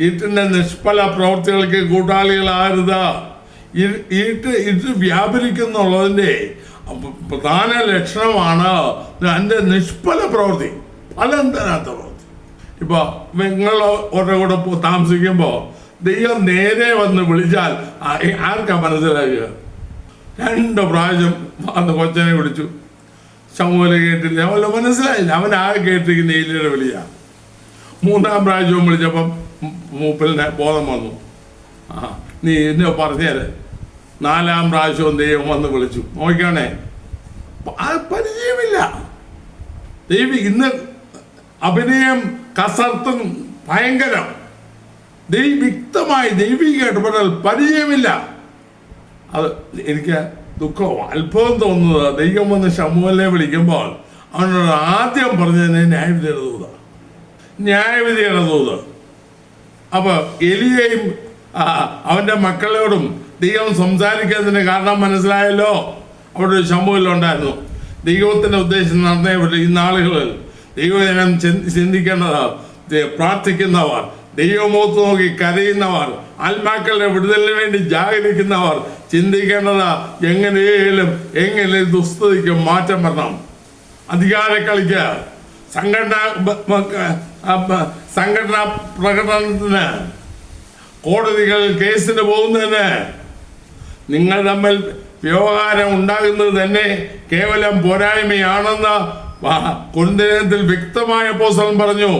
ഇരുട്ടിന്റെ നിഷ്ഫല പ്രവൃത്തികൾക്ക് കൂട്ടാളികളാകരുത്. ഇരുട്ട് വ്യാപരിക്കുന്നുള്ളതിൻ്റെ പ്രധാന ലക്ഷണമാണ് എൻ്റെ നിഷ്ഫല പ്രവൃത്തി, ഫലം തരാത്ത പ്രവൃത്തി. ഇപ്പൊ നിങ്ങൾ അവരുടെ കൂടെ താമസിക്കുമ്പോൾ ദൈവം നേരെ വന്ന് വിളിച്ചാൽ ആർക്കാ മനസ്സിലാക്കുക? 2 പ്രാവശ്യം വന്ന് കൊച്ചനെ വിളിച്ചു, ശമൂവേൽ കേട്ടില്ല, അവന് മനസ്സിലായില്ല. അവൻ ആകെ കേട്ടിരിക്കുന്ന ഏലിയുടെ വിളിയാ. 3-ാം പ്രാവശ്യവും വിളിച്ചപ്പം മൂപ്പലിന് ബോധം വന്നു. നീ എന്നെ പറഞ്ഞേര്. 4-ാം പ്രാവശ്യവും ദൈവം വന്ന് വിളിച്ചു. നോക്കണേ, പരിചയമില്ല. ഇന്ന് അഭിനയം കസർത്തും ഭയങ്കരം. വ്യക്തമായി ദൈവിക ഇടപെടൽ പരിചയമില്ല. അത് എനിക്ക് ദുഃഖവും അത്ഭുതം തോന്നുന്നത്, ദൈവം വന്ന് ശമൂവേലിനെ വിളിക്കുമ്പോൾ അവനോട് ആദ്യം പറഞ്ഞതിനെ ന്യായവിധിയുടെ ദൂത്. അപ്പൊ എലിയെയും അവന്റെ മക്കളോടും ദൈവം സംസാരിക്കുന്നതിന് കാരണം മനസ്സിലായല്ലോ. അവിടെ ഒരു ശമൂവേലുണ്ടായിരുന്നു. ദൈവത്തിന്റെ ഉദ്ദേശം നടന്നേ പറ്റും. ഈ നാളുകളിൽ ദൈവജനം ചിന്തിക്കേണ്ടത്, പ്രാർത്ഥിക്കുന്നവർ, ദൈവമുഖത്ത് നോക്കി കരയുന്നവർ, ആത്മാക്കളുടെ വിടുതലിന് വേണ്ടി ജാഗരിക്കുന്നവർ ചിന്തിക്കേണ്ടത് എങ്ങനെയും ദുസ്ഥിതിക്ക് മാറ്റം വരണം. അധികാര കളിക്ക്, സംഘടനാ പ്രകടനത്തിന്, കോടതികളിൽ കേസിന് പോകുന്നതിന്, നിങ്ങൾ തമ്മിൽ വ്യവഹാരം ഉണ്ടാകുന്നത് തന്നെ കേവലം പോരായ്മയാണെന്ന് കൊരിന്ത്യത്തിൽ വ്യക്തമായ അപ്പോസ്തലൻ പറഞ്ഞു.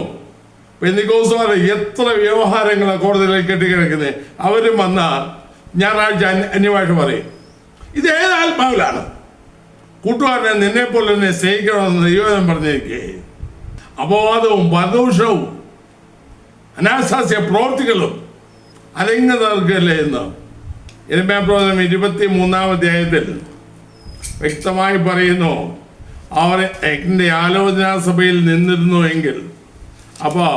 പെന്തിക്കോസ്തുകാർ എത്ര വ്യവഹാരങ്ങളാണ് കോടതിയിൽ കെട്ടിക്കിടക്കുന്നത്. അവരും വന്ന ഞായറാഴ്ച അന്യഭാഷ പറയും. ഇത് ഏത് ആത്മാവിലാണ്? കൂട്ടുകാരനെ നിന്നെ പോലെ തന്നെ സ്നേഹിക്കണമെന്ന് ദൈവം പറഞ്ഞിരിക്കേ. അപവാദവും പരദൂഷണവും അനാശാസ്യ പ്രവൃത്തികളും അരങ്ങതർക്കല്ലേ എന്ന് യിരെമ്യാപ്രവചനം 23-ാം അധ്യായത്തിൽ വ്യക്തമായി പറയുന്നു. അവർ എൻ്റെ ആലോചനാ സഭയിൽ നിന്നിരുന്നു എങ്കിൽ, അപ്പോൾ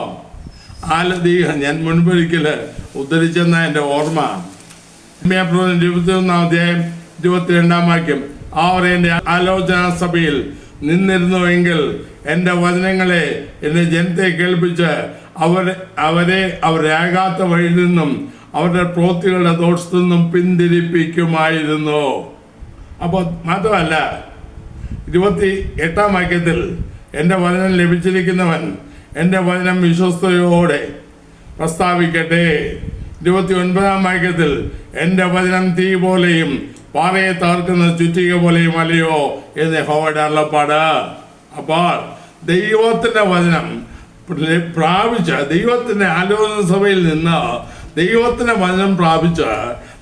ഞാൻ മുൻപൊരിക്കൽ ഉദ്ധരിച്ചെന്ന എൻ്റെ ഓർമ്മ, യിരെമ്യാപ്രവചനം 21-ാം അധ്യായം 22-ാം വാക്യം, അവർ എൻ്റെ ആലോചനാ സഭയിൽ നിന്നിരുന്നുവെങ്കിൽ എൻ്റെ വചനങ്ങളെ എൻ്റെ ജനത്തെ കേൾപ്പിച്ച് അവരെ ആകാത്ത വഴിയിൽ നിന്നും അവരുടെ പ്രവൃത്തികളുടെ ദോഷത്തു നിന്നും പിന്തിരിപ്പിക്കുമായിരുന്നു. അപ്പോൾ മാത്രമല്ല 28-ാം വാക്യത്തിൽ എൻ്റെ വചനം ലഭിച്ചിരിക്കുന്നവൻ എൻ്റെ വചനം വിശ്വസ്തയോടെ പ്രസ്താവിക്കട്ടെ. 29-ാം വാക്യത്തിൽ എൻ്റെ വചനം തീ പോലെയും പാറയെ തകർക്കുന്ന ചുറ്റിക പോലെയും അല്ലയോ എന്ന് യഹോവയുടെ അരുളപ്പാട്. അപ്പോൾ ദൈവത്തിൻ്റെ വചനം പ്രാപിച്ച, ദൈവത്തിൻ്റെ ആലോചന സഭയിൽ നിന്ന് ദൈവത്തിൻ്റെ വചനം പ്രാപിച്ച്,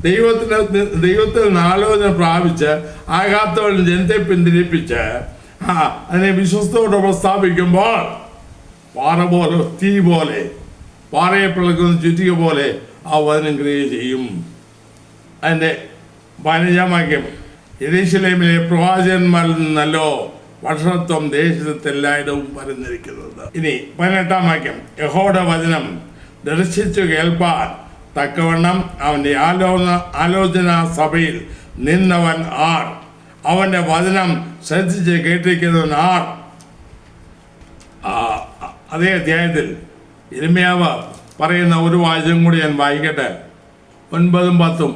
ദൈവത്തിൽ നിന്ന് ആലോചന പ്രാപിച്ച് ആകാത്തവരിൽ ജനത്തെ പിന്തിരിപ്പിച്ച് അതിനെ വിശ്വസ്തയോടെ പ്രസ്താവിക്കുമ്പോൾ പാറ പോലെ, തീ പോലെ, പാറയെ പിളക്കുന്ന ചുറ്റിക പോലെ ആ വചനം ക്രിയ ചെയ്യും. അതിൻ്റെ 15-ാം വാക്യം, യെരൂശലേമിലെ പ്രവാചകന്മാരിൽ നിന്നല്ലോ ഭക്ഷണത്വം ദേശത്തെല്ലായിടവും പരന്നിരിക്കുന്നത്. ഇനി 18-ാം വാക്യം, യഹോവയുടെ വചനം ദർശിച്ചു കേൾപ്പാൻ തക്കവണ്ണം അവൻ്റെ ആലോചനാ സഭയിൽ നിന്നവൻ ആർ? അവൻ്റെ വചനം ശ്രദ്ധിച്ച് കേട്ടിരിക്കുന്നവൻ ആർ? അതേ അധ്യായത്തിൽ യിരെമ്യാവ് പറയുന്ന ഒരു വാചകം കൂടി ഞാൻ വായിക്കട്ടെ. 9-ഉം 10-ഉം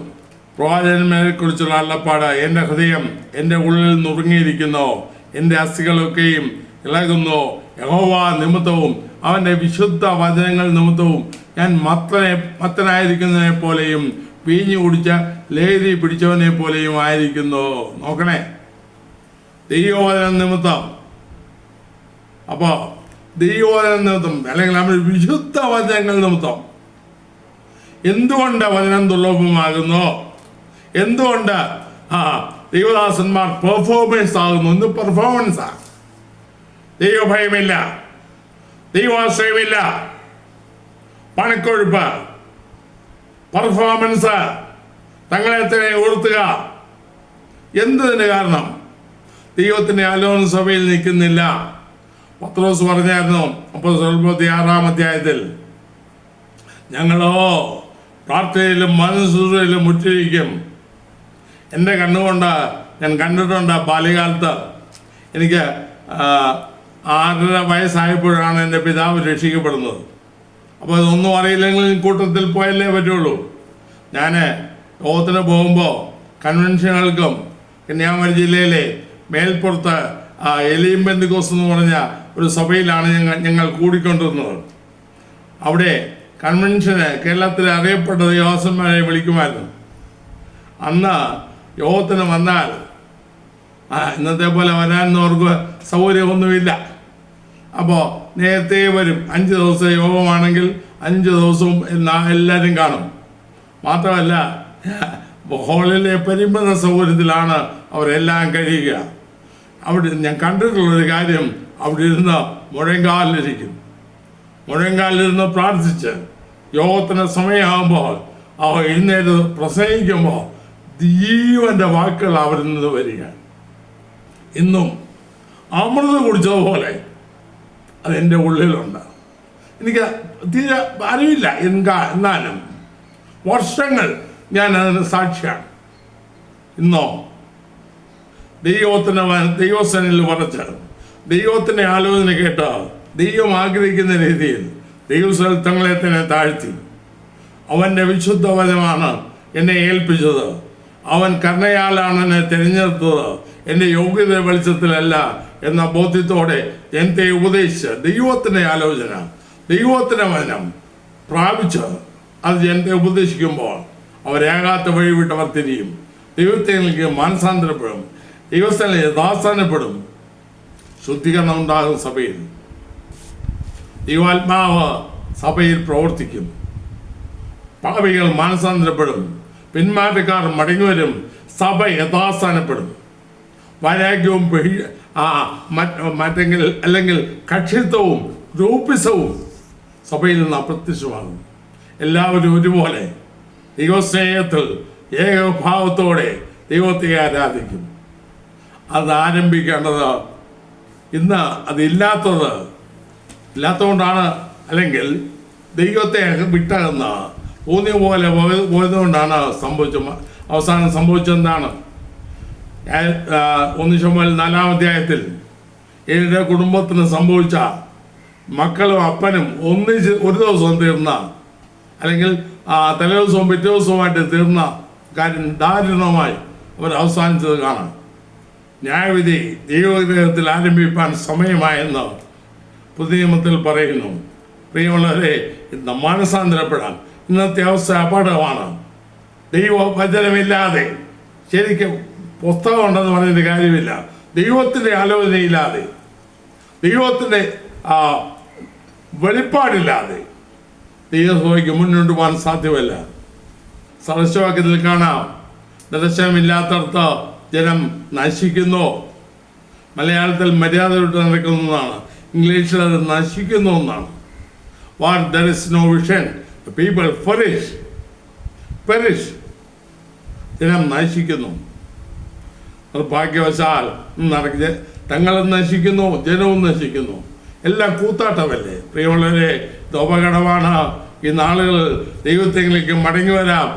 പ്രവാചകന്മാരെ കുറിച്ചുള്ള അരുളപ്പാട്. എൻ്റെ ഹൃദയം എൻ്റെ ഉള്ളിൽ നുറുങ്ങിയിരിക്കുന്നു, എൻ്റെ അസ്ഥികളൊക്കെയും ഇളകുന്നു. യഹോവ നിമിത്തവും അവൻ്റെ വിശുദ്ധ വചനങ്ങൾ നിമിത്തവും ഞാൻ മത്തനായിരിക്കുന്നതിനെ പോലെയും വീഞ്ഞു കുടിച്ച ലഹരി പിടിച്ചവനെ പോലെയും ആയിരിക്കുന്നു. നോക്കണേ, ദൈവവചനം നിമിത്തം. അപ്പോൾ ദൈവവചനം നിമിത്തം, അല്ലെങ്കിൽ നമ്മൾ വിശുദ്ധ വചനങ്ങൾ നിമിത്തം. എന്തുകൊണ്ട് വചനം ദുർലഭമാകുന്നു? എന്തുകൊണ്ട് ദൈവദാസന്മാർ പെർഫോമൻസ് ആകുന്നു? ഇന്ന് പെർഫോമൻസാണ്. ദൈവഭയമില്ല, ദൈവാശ്രയമില്ല, പണക്കൊഴുപ്പ്, പെർഫോമൻസ്, തങ്ങളെ തന്നെ ഉയർത്തുക. എന്തിന് കാരണം? ദൈവത്തിൻ്റെ ആലോചന സഭയിൽ നിൽക്കുന്നില്ല. പത്രോസ് പറഞ്ഞായിരുന്നു, അപ്പോൾ 6-ാം അധ്യായത്തിൽ, ഞങ്ങളോ പ്രാർത്ഥനയിലും മനസ്സുകളിലും മുറ്റിരിക്കും. എൻ്റെ കണ്ണുകൊണ്ട് ഞാൻ കണ്ടിട്ടുണ്ട്. ബാല്യകാലത്ത് എനിക്ക് 6.5 വയസ്സായപ്പോഴാണ് എൻ്റെ പിതാവ് രക്ഷിക്കപ്പെടുന്നത്. അപ്പോൾ ഇതൊന്നും അറിയില്ലെങ്കിൽ കൂട്ടത്തിൽ പോയല്ലേ പറ്റുള്ളൂ. ഞാൻ ലോകത്തിന് പോകുമ്പോൾ കൺവെൻഷനുകൾക്കും കന്യാകുമാരി ജില്ലയിലെ മേൽപ്പുറത്ത് എലിയും പെന്തിക്കോസ് എന്ന് പറഞ്ഞ ഒരു സഭയിലാണ് ഞങ്ങൾ കൂടിക്കൊണ്ടിരുന്നത്. അവിടെ കൺവെൻഷന് കേരളത്തിൽ അറിയപ്പെട്ട ദേവദാസന്മാരെ വിളിക്കുമായിരുന്നു. അന്ന് യോഗത്തിന് വന്നാൽ ഇന്നത്തെ പോലെ വരാനവർക്ക് സൗകര്യമൊന്നുമില്ല. അപ്പോൾ നേരത്തെ വരും. 5 ദിവസം യോഗമാണെങ്കിൽ 5 ദിവസവും എല്ലാവരും കാണും. മാത്രമല്ല ഹോളിലെ പരിമിത സൗകര്യത്തിലാണ് അവരെല്ലാം കഴിയുക. അവിടെ ഞാൻ കണ്ടിട്ടുള്ളൊരു കാര്യം, അവിടെ ഇരുന്ന് മുഴങ്കാലിലിരുന്ന് പ്രാർത്ഥിച്ച് യോഗത്തിന് സമയമാകുമ്പോൾ അവർ എഴുന്നേറ്റ് പ്രസംഗിക്കുമ്പോൾ ജീവന്റെ വാക്കുകൾ അവരിൽ നിന്ന് വരിക. ഇന്നും അമൃത് കുടിച്ചതുപോലെ അതെൻ്റെ ഉള്ളിലുണ്ട്. എനിക്ക് തീരെ അറിയില്ല എന്നാലും വർഷങ്ങൾ ഞാൻ അതിന് സാക്ഷിയാണ്. ഇന്നോ ദൈവസനിൽ വരച്ച് ദൈവത്തിൻ്റെ ആലോചന കേട്ട് ദൈവം ആഗ്രഹിക്കുന്ന രീതിയിൽ ദൈവസ്ഥലത്തങ്ങളെ തന്നെ താഴ്ത്തി അവൻ്റെ വിശുദ്ധ വചനമാണ് എന്നെ ഏൽപ്പിച്ചത്. അവൻ കരുണയാലാണ് എന്നെ തിരഞ്ഞെടുത്തത്, എൻ്റെ യോഗ്യത വെളിച്ചത്തിലല്ല എന്ന ബോധ്യത്തോടെ ജനത്തെ ഉപദേശിച്ച് ദൈവത്തിൻ്റെ ആലോചന, ദൈവത്തിൻ്റെ വചനം പ്രാപിച്ച് അത് ജനത്തെ ഉപദേശിക്കുമ്പോൾ അവരേകാത്ത വഴി വിട്ടവർ തിരിയും. ദൈവത്തിലേക്ക് മാനസാന്തരപ്പെടും, ദൈവസ്ഥലം യഥാസ്ഥാനപ്പെടും. ശുദ്ധീകരണം ഉണ്ടാകും സഭയിൽ. ദൈവാത്മാവ് സഭയിൽ പ്രവർത്തിക്കും. പാപികൾ മാനസാന്തരപ്പെടും, പിന്മാറ്റക്കാർ മടങ്ങിവരും, സഭ യഥാസ്ഥാനപ്പെടും. വൈരാഗ്യവും അല്ലെങ്കിൽ കക്ഷിത്വവും ഗ്രൂപ്പിസവും സഭയിൽ നിന്ന് അപ്രത്യക്ഷമാകും. എല്ലാവരും ഒരുപോലെ ദൈവസ്നേഹത്തിൽ ഏകഭാവത്തോടെ ദൈവത്തെ ആരാധിക്കും. അത് ആരംഭിക്കേണ്ടത് ഇന്ന് ഇല്ലാത്തതുകൊണ്ടാണ്, അല്ലെങ്കിൽ ദൈവത്തെ വിട്ടകന്ന് തോന്നിയ പോലെ പോയതുകൊണ്ടാണ് അവസാനം സംഭവിച്ചെന്താണ്? 1 ശമൂവേൽ 4-ാം അധ്യായത്തിൽ ഏലിയുടെ കുടുംബത്തിന് സംഭവിച്ച മക്കളും അപ്പനും ഒന്നിച്ച് ഒരു ദിവസം തീർന്ന, അല്ലെങ്കിൽ തലേ ദിവസവും പിറ്റേ ദിവസവുമായിട്ട് തീർന്ന കാര്യം ദാരുണമായി അവർ അവസാനിച്ചത് കാണാം. ന്യായവിധി ദൈവഗ്രഹത്തിൽ ആരംഭിക്കാൻ സമയമായെന്ന് പുതിയ നിയമത്തിൽ പറയുന്നു. പ്രിയമുള്ളവരെ, ഇന്ന് മാനസാന്തരപ്പെടാൻ ഇന്നത്തെ അവസ്ഥ അപകടമാണ്. ദൈവവചനമില്ലാതെ, ശരിക്കും പുസ്തകം ഉണ്ടെന്ന് പറഞ്ഞിട്ട് കാര്യമില്ല, ദൈവത്തിൻ്റെ ആലോചനയില്ലാതെ, ദൈവത്തിൻ്റെ വെളിപ്പാടില്ലാതെ ദൈവസഭയ്ക്ക് മുന്നോട്ട് പോകാൻ സാധ്യമല്ല. സദൃശവാക്യത്തിൽ കാണാം, ദർശനമില്ലാത്തടത്ത് ജനം നശിക്കുന്നു. മലയാളത്തിൽ മര്യാദ വിട്ട് നടക്കുന്നതാണ്, ഇംഗ്ലീഷിൽ അത് നശിക്കുന്നു എന്നാണ്. Where there is no vision, the people perish. ജനം നശിക്കുന്നു. നിർഭാഗ്യവശാൽ തങ്ങളും നശിക്കുന്നു, ജനവും നശിക്കുന്നു. എല്ലാം കൂത്താട്ടമല്ലേ പ്രിയമുള്ളവരെ? ഇത് അപകടമാണ്. ഈ നാളുകൾ ദൈവത്തിലേക്ക് മടങ്ങി വരാം.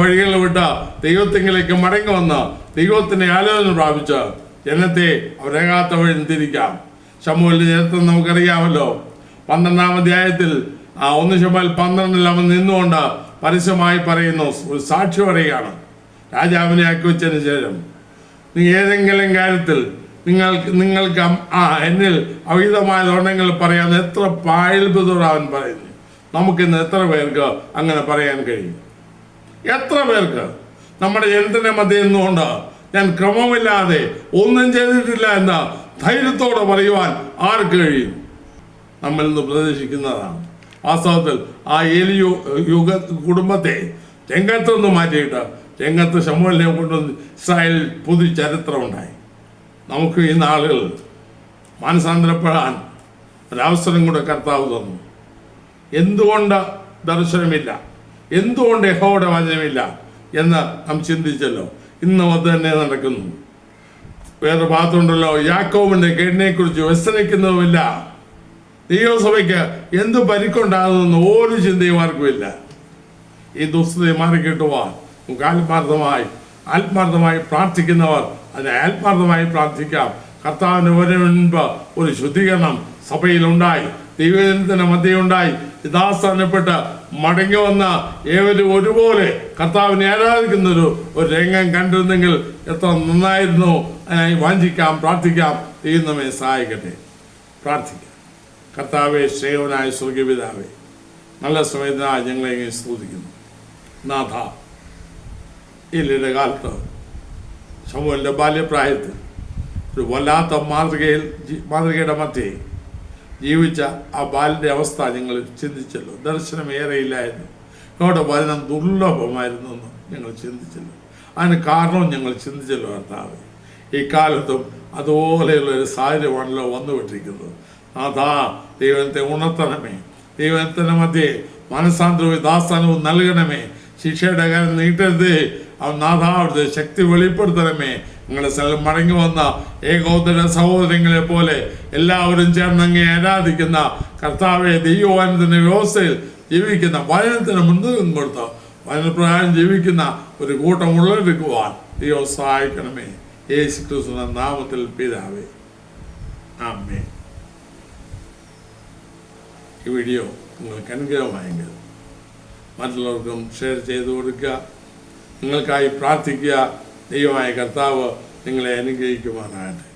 വഴികൾ വിട്ട് ദൈവത്തിലേക്ക് മടങ്ങി വന്ന് ദൈവത്തിൻ്റെ ആലോചന പ്രാപിച്ച് ജനത്തെ അവരേകാത്ത വഴി തിരിക്കാം. ശമൂവേലിന്റെ ചരിത്രം നമുക്കറിയാമല്ലോ. 12-ാം അധ്യായത്തിൽ 1 ശമൂവേൽ 12-ൽ അവൻ നിന്നുകൊണ്ട് പരസ്യമായി പറയുന്നു, ഒരു സാക്ഷി പറയുകയാണ്. രാജാവിനെ ആക്കി വെച്ചതിന് ശേഷം, നീ ഏതെങ്കിലും കാര്യത്തിൽ നിങ്ങൾക്ക് എന്നിൽ അവിഹിതമായ ദോഷങ്ങൾ പറയാൻ എത്ര പാഴ്ബുദ്ധർ അവൻ പറയുന്നു. നമുക്കിന്ന് എത്ര പേർക്ക് അങ്ങനെ പറയാൻ കഴിയും? എത്ര പേർക്ക് നമ്മുടെ ജനത്തിൻ്റെ മധ്യയിൽ നിന്നുകൊണ്ട് ഞാൻ ക്രമമില്ലാതെ ഒന്നും ചെയ്തിട്ടില്ല എന്ന ധൈര്യത്തോടെ പറയുവാൻ ആർക്ക് കഴിയും? നമ്മിൽ നിന്ന് പ്രതീക്ഷിക്കുന്നതാണ്. വാസ്തവത്തിൽ കുടുംബത്തെ രംഗത്തുനിന്ന് മാറ്റിയിട്ട് രംഗത്ത് ശമൂവേലിനെ കൊണ്ടുവന്ന് ഇസ്രായേൽ പുതിയ ചരിത്രമുണ്ടായി. നമുക്ക് ഈ നാളുകൾ മാനസാന്തരപ്പെടാൻ ഒരവസരം കൂടെ കർത്താവ് തന്നു. എന്തുകൊണ്ട് ദർശനമില്ല, എന്തുകൊണ്ട് യഹോവയുടെ വചനമില്ല എന്ന് നാം ചിന്തിച്ചല്ലോ. ഇന്നും അത് തന്നെ നടക്കുന്നു. വേറെ ഭാഗത്തുണ്ടല്ലോ, യാക്കോബിന്റെ കേടിനെ കുറിച്ച് വ്യസനിക്കുന്നതുമില്ല, ദൈവസഭയ്ക്ക് എന്ത് പരിക്കുണ്ടാകുമെന്ന് ഒരു ചിന്തയും ആർക്കുമില്ല. ഈ ദുസ്ഥതയെ മാറിക്കിട്ടുവാൻ നമുക്ക് ആത്മാർത്ഥമായി പ്രാർത്ഥിക്കുന്നവർ അതിനെ ആത്മാർത്ഥമായി പ്രാർത്ഥിക്കാം. കർത്താവിന് മുൻപ് ഒരു ശുദ്ധീകരണം സഭയിലുണ്ടായി, ദൈവജനത്തിന് മധ്യയുണ്ടായി. യഥാസ്ഥാനപ്പെട്ട് മടങ്ങി വന്ന ഏവരും ഒരുപോലെ കർത്താവിനെ ആരാധിക്കുന്ന ഒരു രംഗം കണ്ടിരുന്നെങ്കിൽ എത്ര നന്നായിരുന്നു. അതിനായി വാഞ്ചിക്കാം, പ്രാർത്ഥിക്കാം. ദൈവം നമ്മെ സഹായിക്കട്ടെ. പ്രാർത്ഥിക്കാം. കർത്താവെ, സ്നേഹവനായ സ്വർഗപിതാവേ, നല്ല സമയത്തിനായി ഞങ്ങളെ ഇങ്ങനെ സ്തുതിക്കുന്നു. നാഥ, ഈ ലളിതകാലത്ത് ശമൂവേലിന്റെ ബാല്യപ്രായത്തിൽ ഒരു വല്ലാത്ത മാതൃകയുടെ മധ്യേ ജീവിച്ച ആ ബാലിൻ്റെ അവസ്ഥ ഞങ്ങൾ ചിന്തിച്ചല്ലോ. ദർശനമേറെയില്ലായിരുന്നു, ഇവിടെ വചനം ദുർലഭമായിരുന്നു എന്ന് ഞങ്ങൾ ചിന്തിച്ചല്ലോ. അതിന് കാരണവും ഞങ്ങൾ ചിന്തിച്ചല്ലോ. കർത്താവ്, ഈ കാലത്തും അതുപോലെയുള്ളൊരു സാഹചര്യമാണല്ലോ വന്നുവിട്ടിരിക്കുന്നത്. അതാ ദൈവത്തെ ഉണർത്തണമേ, ദൈവത്തിൻ്റെ മധ്യേ മനസാന്തരവും ദാസ്ഥാനവും നൽകണമേ. ശിക്ഷയുടെ കാര്യം നീട്ടരുത്. നാഥ, അവിടുത്തെ ശക്തി വെളിപ്പെടുത്തണമേ. നിങ്ങളുടെ സ്ഥലം മടങ്ങി വന്ന ഏകോദര സഹോദരങ്ങളെ പോലെ എല്ലാവരും ചേർന്ന് അങ്ങേ ആരാധിക്കുന്ന കർത്താവെ, ദൈവവചനത്തിൻ്റെ വ്യവസ്ഥയിൽ ജീവിക്കുന്ന, വചനത്തിന് മുൻതൂക്കം കൊടുത്ത് വചനപ്രകാരം ജീവിക്കുന്ന ഒരു കൂട്ടം ഉള്ളെടുക്കുവാൻ ദൈവം സഹായിക്കണമേ. യേശു ക്രിസ്തുവിന്റെ നാമത്തിൽ പിതാവേ, ആമേൻ. ഈ വീഡിയോ നിങ്ങൾക്ക് അനുഗ്രഹമായെങ്കിൽ മറ്റുള്ളവർക്കും ഷെയർ ചെയ്ത് കൊടുക്കുക. നിങ്ങൾക്കായി പ്രാർത്ഥിക്കുക. ദൈവമായ കർത്താവ് നിങ്ങളെ അനുഗ്രഹിക്കുവാനാകട്ടെ.